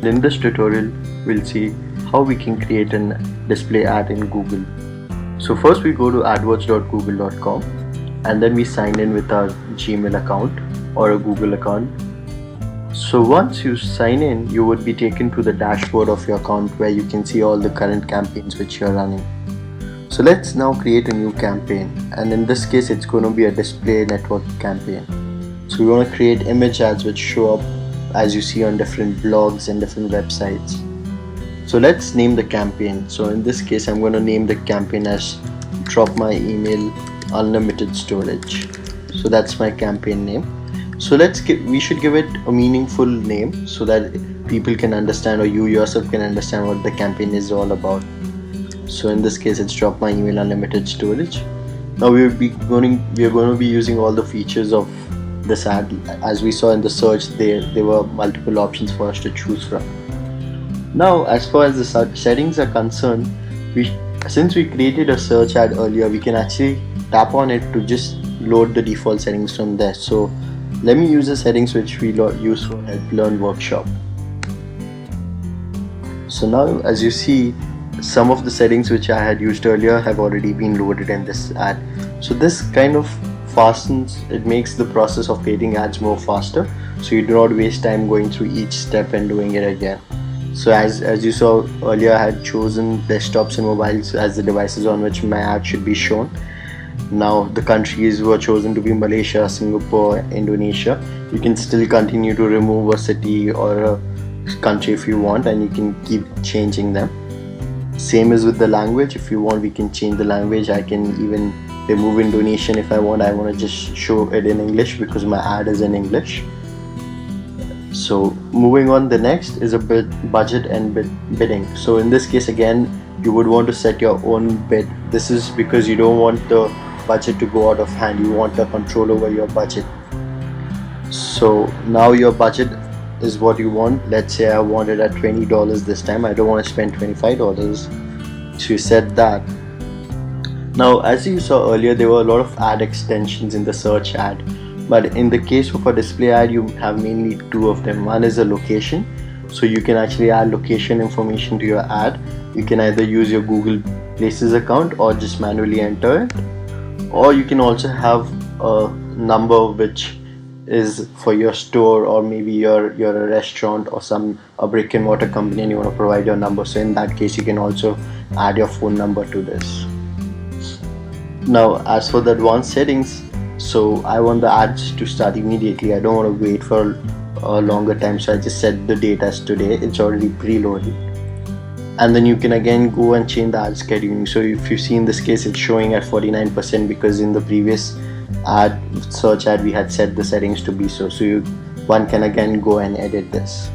In this tutorial, we'll see how we can create a display ad in Google. So first we go to adwords.google.com and then we sign in with our Gmail account or a Google account. So once you sign in, you would be taken to the dashboard of your account where you can see all the current campaigns which you're running. So let's now create a new campaign, and in this case it's going to be a display network campaign. So we want to create image ads which show up as you see on different blogs and different websites. So let's name the campaign. So in this case I'm going to name the campaign as drop my email unlimited storage. So that's my campaign name. So we should give it a meaningful name so that people can understand, or you yourself can understand what the campaign is all about. So in this case it's drop my email unlimited storage. Now we are going to be using all the features of this ad. As we saw in the search, there were multiple options for us to choose from. Now as far as the settings are concerned, since we created a search ad earlier, we can actually tap on it to just load the default settings from there. So let me use the settings which we use for Help Learn workshop. So now as you see, some of the settings which I had used earlier have already been loaded in this ad. So this kind of it makes the process of creating ads more faster, so you do not waste time going through each step and doing it again. So as you saw earlier, I had chosen desktops and mobiles as the devices on which my ad should be shown. Now the countries were chosen to be Malaysia, Singapore, Indonesia. You can still continue to remove a city or a country if you want, and you can keep changing them. Same as with the language. If you want, we can change the language. I can even remove Indonesian if I want. I want to just show it in English because my ad is in English. So moving on, the next is a budget and bidding. So in this case again, you would want to set your own bid. This is because you don't want the budget to go out of hand. You want the control over your budget. So now your budget is what you want. Let's say I want it at $20 this time. I don't want to spend $25. So you set that. Now as you saw earlier, there were a lot of ad extensions in the search ad, but in the case of a display ad you have mainly two of them. One is a location, so you can actually add location information to your ad. You can either use your Google Places account or just manually enter it, or you can also have a number which is for your store, or maybe you're a restaurant or a brick and mortar company and you want to provide your number. So in that case you can also add your phone number to this. Now as for the advanced settings, so I want the ads to start immediately. I don't want to wait for a longer time, so I just set the date as today. It's already preloaded. And then you can again go and change the ad scheduling. So if you see in this case it's showing at 49% because in the previous search ad we had set the settings to be so one can again go and edit this.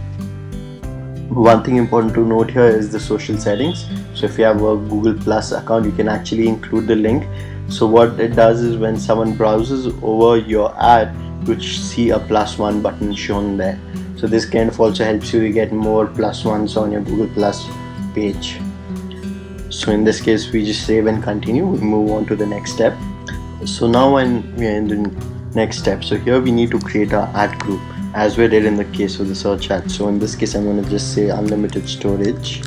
One thing important to note here is the social settings. So if you have a Google Plus account, you can actually include the link. So what it does is when someone browses over your ad, you see a +1 button shown there. So this kind of also helps you get more +1s on your Google Plus page. So in this case we just save and continue. We move on to the next step. So now when we are in the next step, so here we need to create our ad group as we did in the case of the search ad. So in this case I'm going to just say unlimited storage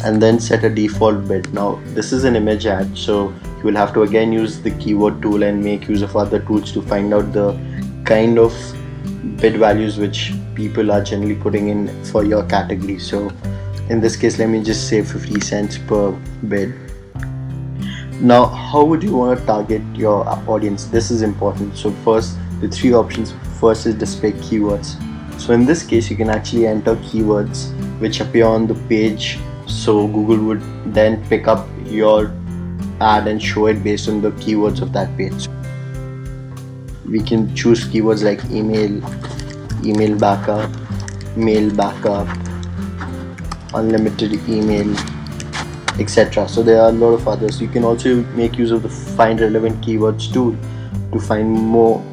and then set a default bid. Now this is an image ad, so you will have to again use the keyword tool and make use of other tools to find out the kind of bid values which people are generally putting in for your category. So in this case let me just say 50 cents per bid. Now how would you want to target your audience? This is important. So first, the three options. First is display keywords. So in this case you can actually enter keywords which appear on the page, so Google would then pick up your ad and show it based on the keywords of that page. We can choose keywords like email, email backup, mail backup, unlimited email, etc. So there are a lot of others. You can also make use of the find relevant keywords tool to find more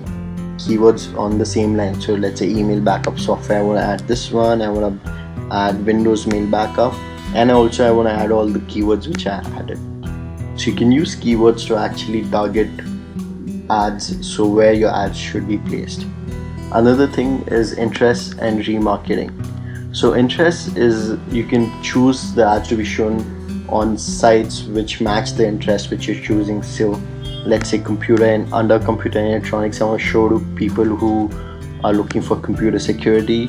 keywords on the same line. So let's say email backup software, I want to add this one, I want to add Windows mail backup, and also I want to add all the keywords which I added. So you can use keywords to actually target ads, so where your ads should be placed. Another thing is interests and remarketing. So interests is you can choose the ads to be shown on sites which match the interest which you're choosing. So let's say under computer and electronics, I want to show to people who are looking for computer security,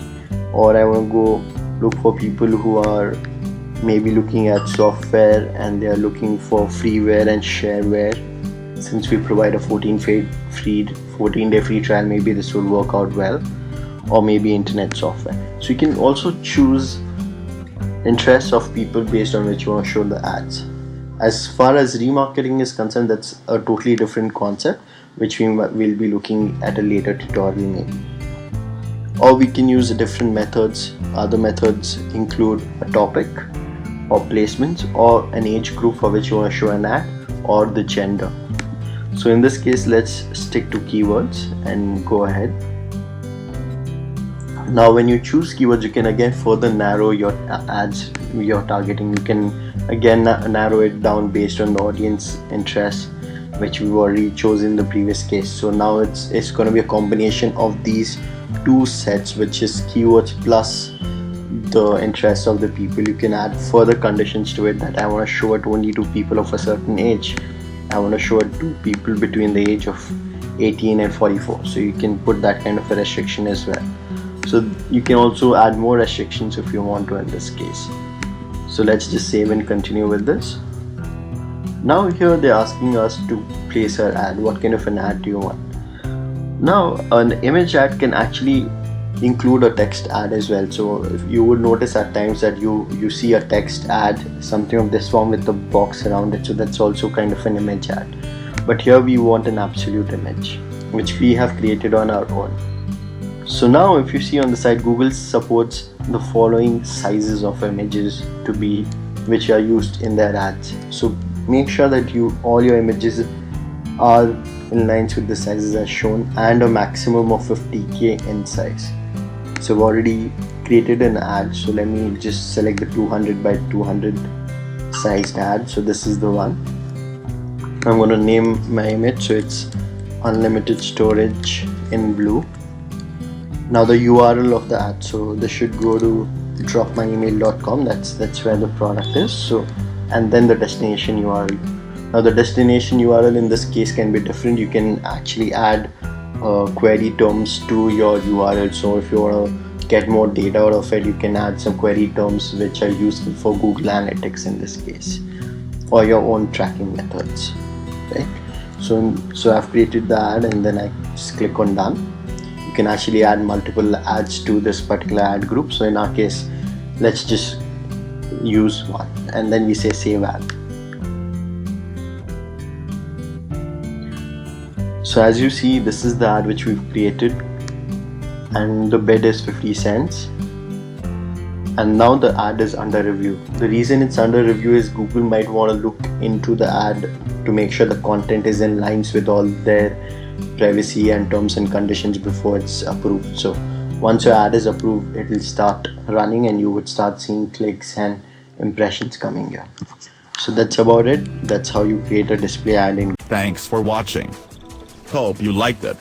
or I want to go look for people who are maybe looking at software and they are looking for freeware and shareware. Since we provide a 14-day free trial, maybe this will work out well. Or maybe internet software. So you can also choose interests of people based on which you want to show the ads. As far as remarketing is concerned, that's a totally different concept which we will be looking at a later tutorial maybe. Or we can use different methods. Other methods include a topic or placements or an age group for which you want to show an ad, or the gender. So in this case, let's stick to keywords and go ahead. Now when you choose keywords, you can again further narrow your ads you're targeting. You can again narrow it down based on the audience interest which we've already chosen in the previous case. So now it's going to be a combination of these two sets, which is keywords plus the interest of the people. You can add further conditions to it, that I want to show it only to people of a certain age. I want to show it to people between the age of 18 and 44. So you can put that kind of a restriction as well. So you can also add more restrictions if you want to in this case. So let's just save and continue with this. Now here they're asking us to place our ad. What kind of an ad do you want? Now an image ad can actually include a text ad as well. So if you would notice at times that you see a text ad, something of this form with the box around it. So that's also kind of an image ad. But here we want an absolute image, which we have created on our own. So now if you see on the side, Google supports the following sizes of images which are used in their ads. So make sure that all your images are in lines with the sizes as shown, and a maximum of 50k in size. So I've already created an ad, so let me just select the 200 by 200 sized ad. So this is the one. I'm going to name my image, so it's unlimited storage in blue. Now the URL of the ad, so this should go to dropmyemail.com. That's where the product is. So, and then the destination URL. Now the destination URL in this case can be different. You can actually add query terms to your URL. So if you want to get more data out of it, you can add some query terms which are useful for Google Analytics in this case, or your own tracking methods, right? So I've created the ad, and then I just click on done. You can actually add multiple ads to this particular ad group. So in our case, let's just use one, and then we say save ad. So as you see, this is the ad which we've created, and the bid is 50 cents. And now the ad is under review. The reason it's under review is Google might want to look into the ad to make sure the content is in lines with all their privacy and terms and conditions before it's approved. So once your ad is approved, it will start running and you would start seeing clicks and impressions coming here. So that's about it. That's how you create a display ad in. Thanks for watching. Hope you liked it.